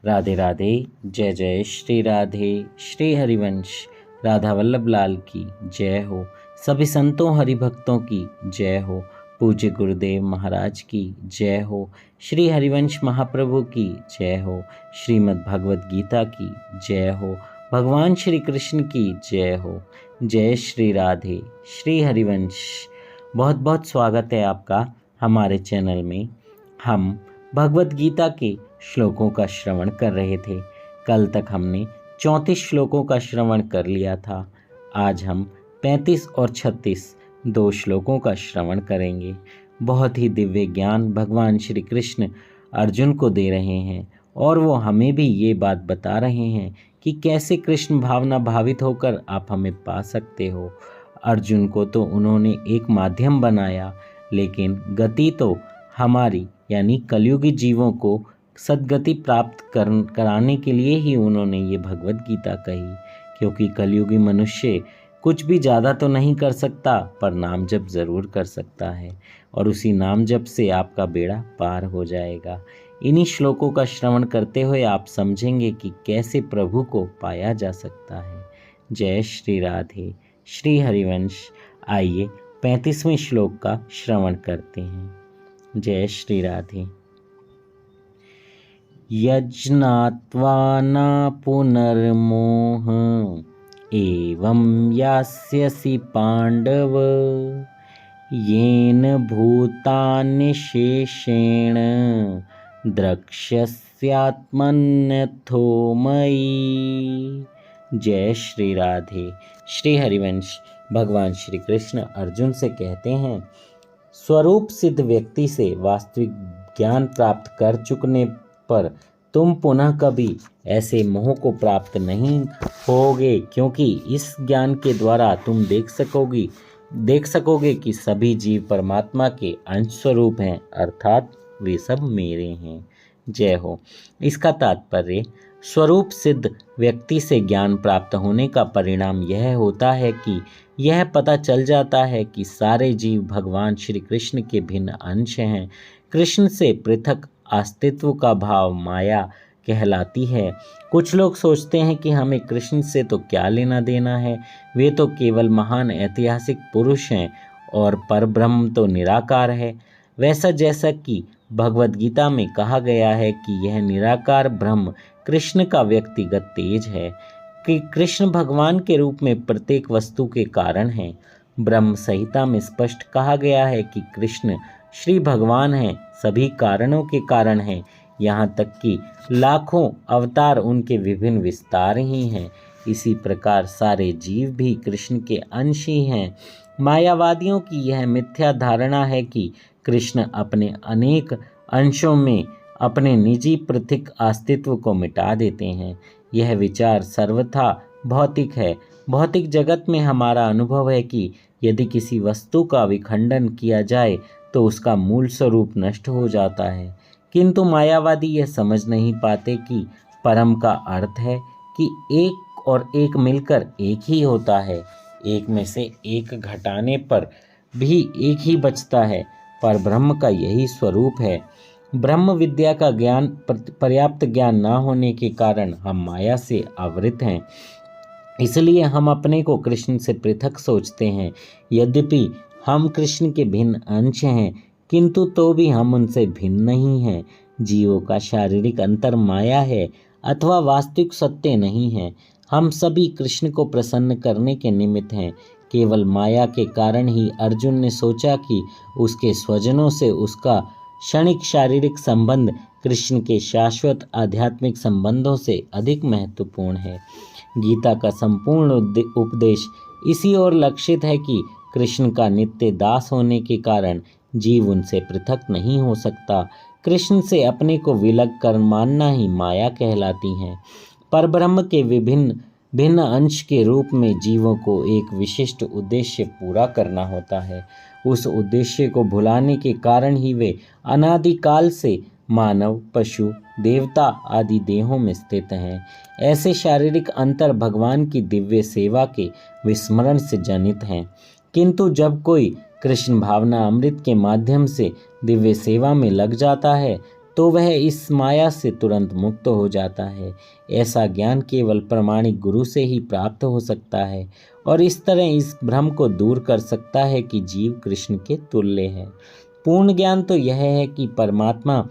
राधे राधे। जय जय श्री राधे। श्री हरिवंश राधा वल्लभ लाल की जय हो। सभी संतों हरिभक्तों की जय हो। पूज्य गुरुदेव महाराज की जय हो। श्री हरिवंश महाप्रभु की जय हो। श्रीमद् भगवद गीता की जय हो। भगवान श्री कृष्ण की जय हो। जय श्री राधे। श्री हरिवंश बहुत बहुत स्वागत है आपका हमारे चैनल में। हम भगवद गीता के श्लोकों का श्रवण कर रहे थे। कल तक हमने 34 श्लोकों का श्रवण कर लिया था। आज हम 35 और 36 दो श्लोकों का श्रवण करेंगे। बहुत ही दिव्य ज्ञान भगवान श्री कृष्ण अर्जुन को दे रहे हैं और वो हमें भी ये बात बता रहे हैं कि कैसे कृष्ण भावना भावित होकर आप हमें पा सकते हो। अर्जुन को तो उन्होंने एक माध्यम बनाया, लेकिन गति तो हमारी यानी कलयुगी जीवों को सद्गति प्राप्त कराने के लिए ही उन्होंने ये भगवद गीता कही। क्योंकि कलयुगी मनुष्य कुछ भी ज़्यादा तो नहीं कर सकता, पर नाम जप ज़रूर कर सकता है और उसी नाम जप से आपका बेड़ा पार हो जाएगा। इन्हीं श्लोकों का श्रवण करते हुए आप समझेंगे कि कैसे प्रभु को पाया जा सकता है। जय श्री राधे। श्री हरिवंश आइए 35वें श्लोक का श्रवण करते हैं। जय श्री राधे। यज्ञात्वा न पुनर्मोह एवं यास्यसि पांडव येन भूतानि शेषेण द्रक्ष्यस्यात्मन्यथो मयि। जय श्री राधे। श्री हरिवंश भगवान श्री कृष्ण अर्जुन से कहते हैं, स्वरूप सिद्ध व्यक्ति से वास्तविक ज्ञान प्राप्त कर चुकने पर तुम पुनः कभी ऐसे मोह को प्राप्त नहीं होगे, क्योंकि इस ज्ञान के द्वारा तुम देख सकोगे कि सभी जीव परमात्मा के अंश स्वरूप हैं, अर्थात वे सब मेरे हैं। जय हो। इसका तात्पर्य स्वरूप सिद्ध व्यक्ति से ज्ञान प्राप्त होने का परिणाम यह होता है कि यह पता चल जाता है कि सारे जीव भगवान श्री कृष्ण के भिन्न अंश हैं। कृष्ण से पृथक अस्तित्व का भाव माया कहलाती है। कुछ लोग सोचते हैं कि हमें कृष्ण से तो क्या लेना देना है, वे तो केवल महान ऐतिहासिक पुरुष हैं और परब्रह्म तो निराकार है। वैसा जैसा कि भगवद गीता में कहा गया है कि यह निराकार ब्रह्म कृष्ण का व्यक्तिगत तेज है, कि कृष्ण भगवान के रूप में प्रत्येक वस्तु के कारण हैं। ब्रह्म संहिता में स्पष्ट कहा गया है कि कृष्ण श्री भगवान हैं, सभी कारणों के कारण हैं, यहाँ तक कि लाखों अवतार उनके विभिन्न विस्तार ही हैं। इसी प्रकार सारे जीव भी कृष्ण के अंश ही हैं। मायावादियों की यह मिथ्या धारणा है कि कृष्ण अपने अनेक अंशों में अपने निजी पृथक अस्तित्व को मिटा देते हैं। यह विचार सर्वथा भौतिक है। भौतिक जगत में हमारा अनुभव है कि यदि किसी वस्तु का विखंडन किया जाए तो उसका मूल स्वरूप नष्ट हो जाता है, किंतु मायावादी यह समझ नहीं पाते कि परम का अर्थ है कि एक और एक मिलकर एक ही होता है। एक में से एक घटाने पर भी एक ही बचता है, पर ब्रह्म का यही स्वरूप है। ब्रह्म विद्या का ज्ञान पर्याप्त ज्ञान न होने के कारण हम माया से आवृत हैं, इसलिए हम अपने को कृष्ण से पृथक सोचते हैं। यद्यपि हम कृष्ण के भिन्न अंश हैं, किंतु तो भी हम उनसे भिन्न नहीं हैं। जीवों का शारीरिक अंतर माया है अथवा वास्तविक सत्य नहीं है। हम सभी कृष्ण को प्रसन्न करने के निमित्त हैं। केवल माया के कारण ही अर्जुन ने सोचा कि उसके स्वजनों से उसका क्षणिक शारीरिक संबंध कृष्ण के शाश्वत आध्यात्मिक संबंधों से अधिक महत्वपूर्ण है। गीता का संपूर्ण उपदेश इसी ओर लक्षित है कि कृष्ण का नित्य दास होने के कारण जीव उनसे पृथक नहीं हो सकता। कृष्ण से अपने को विलग कर मानना ही माया कहलाती है। परब्रह्म के भिन्न अंश के रूप में जीवों को एक विशिष्ट उद्देश्य पूरा करना होता है। उस उद्देश्य को भुलाने के कारण ही वे अनादिकाल से मानव, पशु, देवता आदि देहों में स्थित हैं। ऐसे शारीरिक अंतर भगवान की दिव्य सेवा के विस्मरण से जनित हैं। किंतु जब कोई कृष्ण भावना अमृत के माध्यम से दिव्य सेवा में लग जाता है तो वह इस माया से तुरंत मुक्त हो जाता है। ऐसा ज्ञान केवल प्रामाणिक गुरु से ही प्राप्त हो सकता है और इस तरह इस भ्रम को दूर कर सकता है कि जीव कृष्ण के तुल्य है। पूर्ण ज्ञान तो यह है कि परमात्मा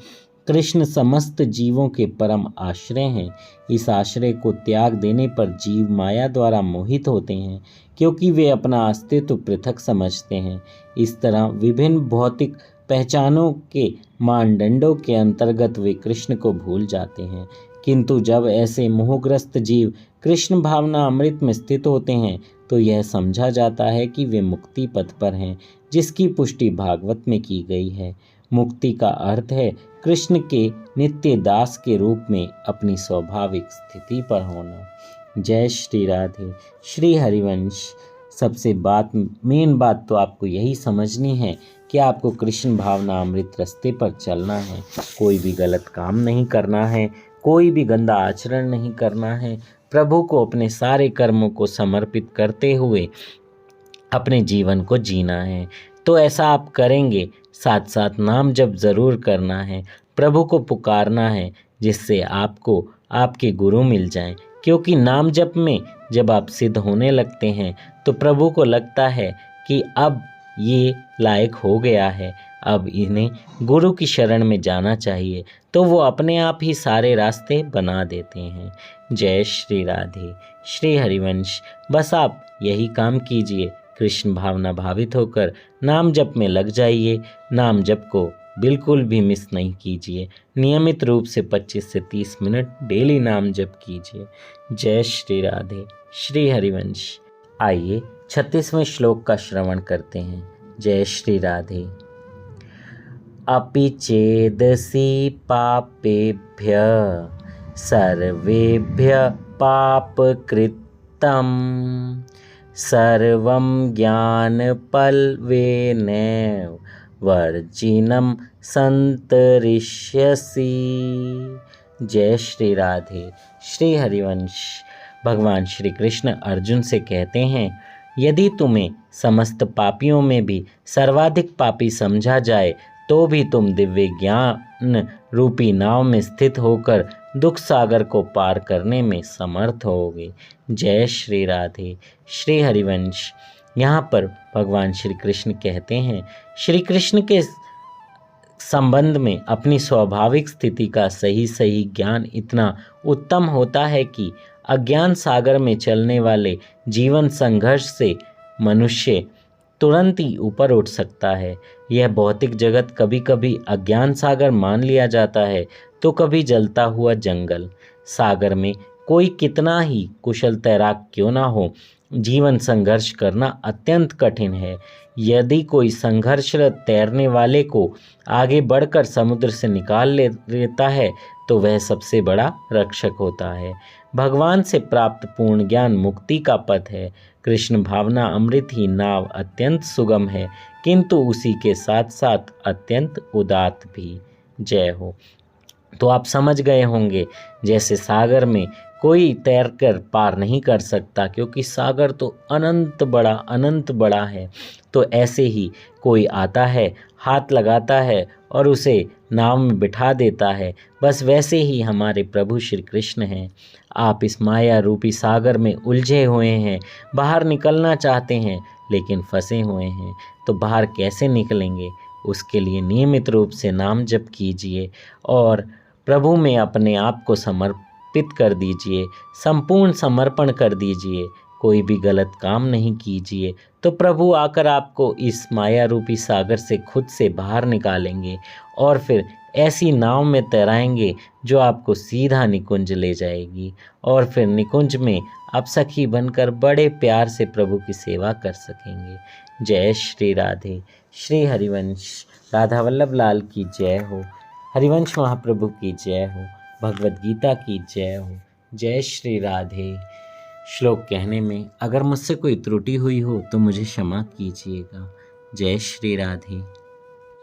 कृष्ण समस्त जीवों के परम आश्रय हैं। इस आश्रय को त्याग देने पर जीव माया द्वारा मोहित होते हैं, क्योंकि वे अपना अस्तित्व पृथक समझते हैं। इस तरह विभिन्न भौतिक पहचानों के मानदंडों के अंतर्गत वे कृष्ण को भूल जाते हैं। किंतु जब ऐसे मोहग्रस्त जीव कृष्ण भावना अमृत में स्थित होते हैं तो यह समझा जाता है कि वे मुक्ति पथ पर हैं, जिसकी पुष्टि भागवत में की गई है। मुक्ति का अर्थ है कृष्ण के नित्य दास के रूप में अपनी स्वाभाविक स्थिति पर होना। जय श्री राधे। श्री हरिवंश। सबसे मेन बात तो आपको यही समझनी है कि आपको कृष्ण भावना अमृत रास्ते पर चलना है। कोई भी गलत काम नहीं करना है, कोई भी गंदा आचरण नहीं करना है। प्रभु को अपने सारे कर्मों को समर्पित करते हुए अपने जीवन को जीना है। तो ऐसा आप करेंगे। साथ साथ नाम जप जरूर करना है, प्रभु को पुकारना है, जिससे आपको आपके गुरु मिल जाएं। क्योंकि नाम जप में जब आप सिद्ध होने लगते हैं तो प्रभु को लगता है कि अब ये लायक हो गया है, अब इन्हें गुरु की शरण में जाना चाहिए, तो वो अपने आप ही सारे रास्ते बना देते हैं। जय श्री राधे। श्री हरिवंश। बस आप यही काम कीजिए, कृष्ण भावना भावित होकर नाम जप में लग जाइए। नाम जप को बिल्कुल भी मिस नहीं कीजिए। नियमित रूप से 25 से 30 मिनट डेली नाम जप कीजिए। जय श्री राधे। श्री हरिवंश। आइए 36वें श्लोक का श्रवण करते हैं। जय श्री राधे। अपि चेदसि पापेभ्य सर्वेभ्य पापकृतं सर्वं ज्ञानपल्वेनैव वर्जिनं संतरिष्यसि। जय श्री राधे। श्री हरिवंश। भगवान श्री कृष्ण अर्जुन से कहते हैं, यदि तुम्हें समस्त पापियों में भी सर्वाधिक पापी समझा जाए तो भी तुम दिव्य ज्ञान रूपी नाव में स्थित होकर दुख सागर को पार करने में समर्थ होगे। जय श्री राधे। श्री हरिवंश। यहाँ पर भगवान श्री कृष्ण कहते हैं, श्री कृष्ण के संबंध में अपनी स्वाभाविक स्थिति का सही ज्ञान इतना उत्तम होता है कि अज्ञान सागर में चलने वाले जीवन संघर्ष से मनुष्य तुरंत ही ऊपर उठ सकता है। यह भौतिक जगत कभी कभी अज्ञान सागर मान लिया जाता है तो कभी जलता हुआ जंगल। सागर में कोई कितना ही कुशल तैराक क्यों ना हो, जीवन संघर्ष करना अत्यंत कठिन है। यदि कोई संघर्षरत तैरने वाले को आगे बढ़कर समुद्र से निकाल लेता है तो वह सबसे बड़ा रक्षक होता है। भगवान से प्राप्त पूर्ण ज्ञान मुक्ति का पथ है। कृष्ण भावना अमृत ही नाव अत्यंत सुगम है, किंतु उसी के साथ साथ अत्यंत उदात्त भी। जय हो। तो आप समझ गए होंगे, जैसे सागर में कोई तैरकर पार नहीं कर सकता क्योंकि सागर तो अनंत बड़ा है, तो ऐसे ही कोई आता है, हाथ लगाता है और उसे नाव में बिठा देता है। बस वैसे ही हमारे प्रभु श्री कृष्ण हैं। आप इस माया रूपी सागर में उलझे हुए हैं, बाहर निकलना चाहते हैं लेकिन फंसे हुए हैं। तो बाहर कैसे निकलेंगे? उसके लिए नियमित रूप से नाम जप कीजिए और प्रभु में अपने आप को समर्पित कर दीजिए, संपूर्ण समर्पण कर दीजिए। कोई भी गलत काम नहीं कीजिए तो प्रभु आकर आपको इस माया रूपी सागर से खुद से बाहर निकालेंगे और फिर ऐसी नाव में तैराएंगे जो आपको सीधा निकुंज ले जाएगी और फिर निकुंज में आप सखी बनकर बड़े प्यार से प्रभु की सेवा कर सकेंगे। जय श्री राधे। श्री हरिवंश। राधा वल्लभ लाल की जय हो। हरिवंश महाप्रभु की जय हो। भगवद गीता की जय हो। जय श्री राधे। श्लोक कहने में अगर मुझसे कोई त्रुटि हुई हो तो मुझे क्षमा कीजिएगा। जय श्री राधे।